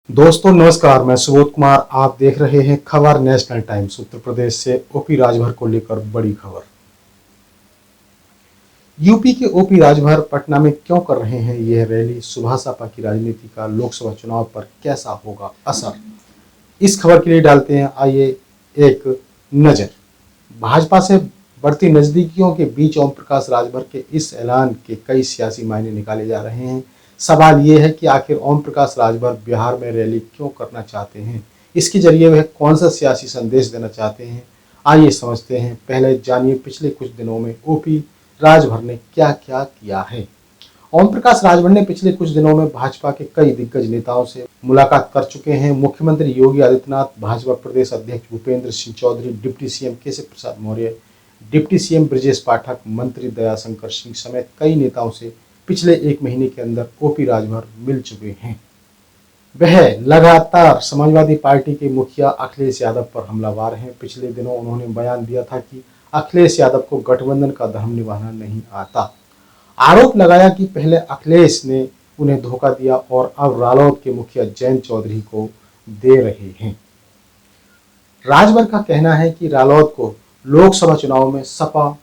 दोस्तों नमस्कार, मैं सुबोध कुमार। आप देख रहे हैं खबर नेशनल टाइम्स। उत्तर प्रदेश से ओपी राजभर को लेकर बड़ी खबर। यूपी के ओपी राजभर पटना में क्यों कर रहे हैं यह रैली? सुबह सपा की राजनीति का लोकसभा चुनाव पर कैसा होगा असर? इस खबर के लिए डालते हैं आइए एक नजर। भाजपा से बढ़ती नजदीकियों के बीच ओम प्रकाश राजभर के इस ऐलान के कई सियासी मायने निकाले जा रहे हैं। सवाल ये है कि आखिर ओम प्रकाश राजभर बिहार में रैली क्यों करना चाहते हैं? इसके जरिए वह कौन सा सियासी संदेश देना चाहते हैं? आइए समझते हैं। पहले जानिए पिछले कुछ दिनों में ओपी राजभर ने क्या क्या किया है। ओम प्रकाश राजभर ने पिछले कुछ दिनों में भाजपा के कई दिग्गज नेताओं से मुलाकात कर चुके हैं। मुख्यमंत्री योगी आदित्यनाथ, भाजपा प्रदेश अध्यक्ष Bhupendra Singh Chaudhary, deputy CM Keshav Prasad Maurya, deputy CM Brajesh Pathak, मंत्री दयाशंकर सिंह समेत कई नेताओं से पिछले एक महीने के अंदर ओपी राजभर मिल चुके हैं। वह लगातार समाजवादी पार्टी के मुखिया अखिलेश यादव पर हमलावर हैं। पिछले दिनों उन्होंने बयान दिया था कि अखिलेश यादव को गठबंधन का धर्म निभाना नहीं आता। आरोप लगाया कि पहले अखिलेश ने उन्हें धोखा दिया और अब रालोद के मुखिया जयंत चौधरी को दे रहे हैं। राजभर का कहना है कि रालोद को लोकसभा चुनाव में सपा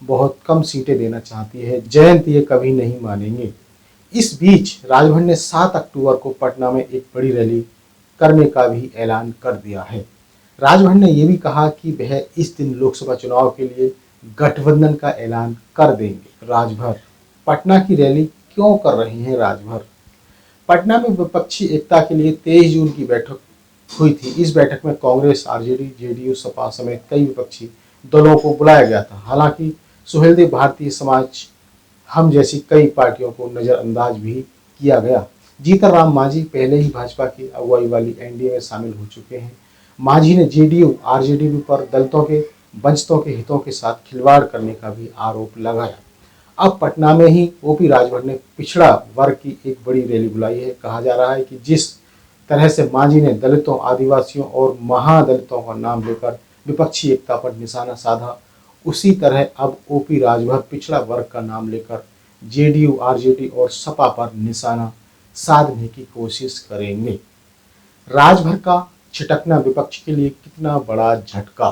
बहुत कम सीटें देना चाहती है। जयंत ये कभी नहीं मानेंगे। इस बीच राजभर ने 7 अक्टूबर को पटना में एक बड़ी रैली करने का भी ऐलान कर दिया है। राजभर ने यह भी कहा कि वह इस दिन लोकसभा चुनाव के लिए गठबंधन का ऐलान कर देंगे। राजभर पटना की रैली क्यों कर रहे हैं? राजभर पटना में विपक्षी एकता के लिए 23 जून की बैठक हुई थी। इस बैठक में कांग्रेस, आरजेडी, जेडीयू, सपा समेत कई विपक्षी दलों को बुलाया गया था। हालांकि सुहेलदेव भारतीय समाज हम जैसी कई पार्टियों को नजरअंदाज भी किया गया। जीतन राम मांझी पहले ही भाजपा की अगुवाई वाली एनडीए में शामिल हो चुके हैं। मांझी ने जेडीयू, आरजेडी पर दलितों के, वंचितों के हितों के साथ खिलवाड़ करने का भी आरोप लगाया। अब पटना में ही ओपी राजभर ने पिछड़ा वर्ग की एक बड़ी रैली बुलाई है। कहा जा रहा है कि जिस तरह से मांझी ने दलितों, आदिवासियों और महादलितों का नाम लेकर विपक्षी एकता पर निशाना साधा, उसी तरह अब ओपी राजभर पिछड़ा वर्ग का नाम लेकर जेडीयू, आरजेडी और सपा पर निशाना साधने की कोशिश करेंगे। राजभर का छिटकना विपक्ष के लिए कितना बड़ा झटका?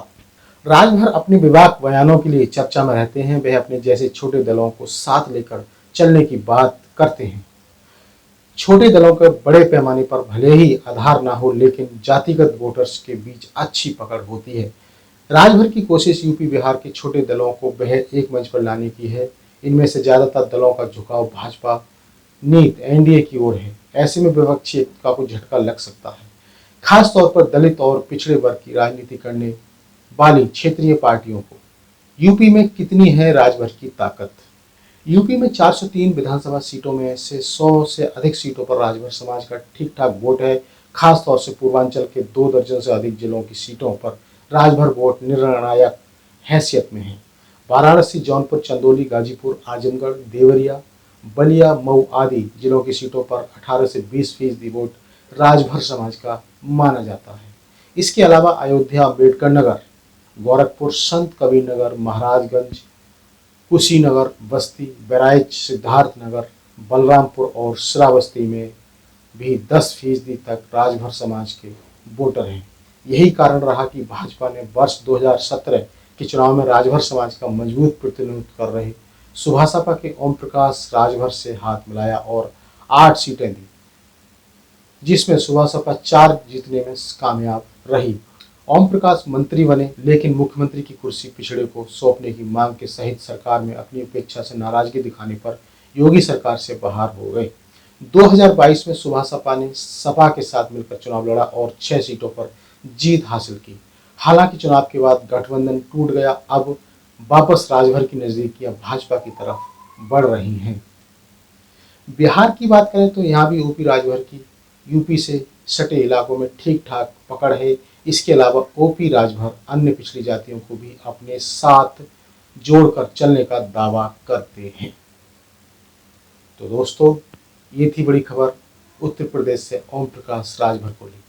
राजभर अपने विवाद बयानों के लिए चर्चा में रहते हैं। वह अपने जैसे छोटे दलों को साथ लेकर चलने की बात करते हैं। छोटे दलों के बड़े पैमाने पर भले ही आधार ना हो, लेकिन जातिगत वोटर्स के बीच अच्छी पकड़ होती है। राजभर की कोशिश यूपी बिहार के छोटे दलों को वह एक मंच पर लाने की है। इनमें से ज्यादातर दलों का झुकाव भाजपा नीत एनडीए की ओर है। ऐसे में विपक्षी एकता को झटका लग सकता है, खास तौर पर दलित और पिछड़े वर्ग की राजनीति करने वाली क्षेत्रीय पार्टियों को। यूपी में कितनी है राजभर की ताकत? यूपी में 403 विधानसभा सीटों में से 100 से अधिक सीटों पर राजभर समाज का ठीक ठाक वोट है। खास तौर से पूर्वांचल के 2 दर्जन से अधिक जिलों की सीटों पर राजभर वोट निर्णायक हैसियत में है। वाराणसी, जौनपुर, चंदौली, गाजीपुर, आजमगढ़, देवरिया, बलिया, मऊ आदि जिलों की सीटों पर 18 से 20% वोट राजभर समाज का माना जाता है। इसके अलावा अयोध्या, अम्बेडकर नगर, गोरखपुर, संत कबीर नगर, महाराजगंज, कुशीनगर, बस्ती, बहराइच, सिद्धार्थ नगर, बलरामपुर और श्रावस्ती में भी 10% तक राजभर समाज के वोटर हैं। यही कारण रहा कि भाजपा ने वर्ष 2017 के चुनाव में राजभर समाज का मजबूत प्रतिनिधित्व कर रहे सुबह सपा के ओम प्रकाश राजभर से हाथ मिलाया और 8 सीटें दी, जिसमें सुबह सपा 4 जीतने में कामयाब रही। ओम प्रकाश मंत्री बने, लेकिन मुख्यमंत्री की कुर्सी पिछड़े को सौंपने की मांग के सहित सरकार में अपनी उपेक्षा से नाराजगी दिखाने पर योगी सरकार से बाहर हो गए। 2022 में सुबह सपा ने सपा के साथ मिलकर चुनाव लड़ा और 6 सीटों पर जीत हासिल की। हालांकि चुनाव के बाद गठबंधन टूट गया। अब वापस राजभर की नजदीकियां भाजपा की तरफ बढ़ रही हैं। बिहार की बात करें तो यहाँ भी ओपी राजभर की यूपी से सटे इलाकों में ठीक ठाक पकड़ है। इसके अलावा ओपी राजभर अन्य पिछड़ी जातियों को भी अपने साथ जोड़कर चलने का दावा करते हैं। तो दोस्तों, ये थी बड़ी खबर उत्तर प्रदेश से ओम प्रकाश राजभर को लेकर।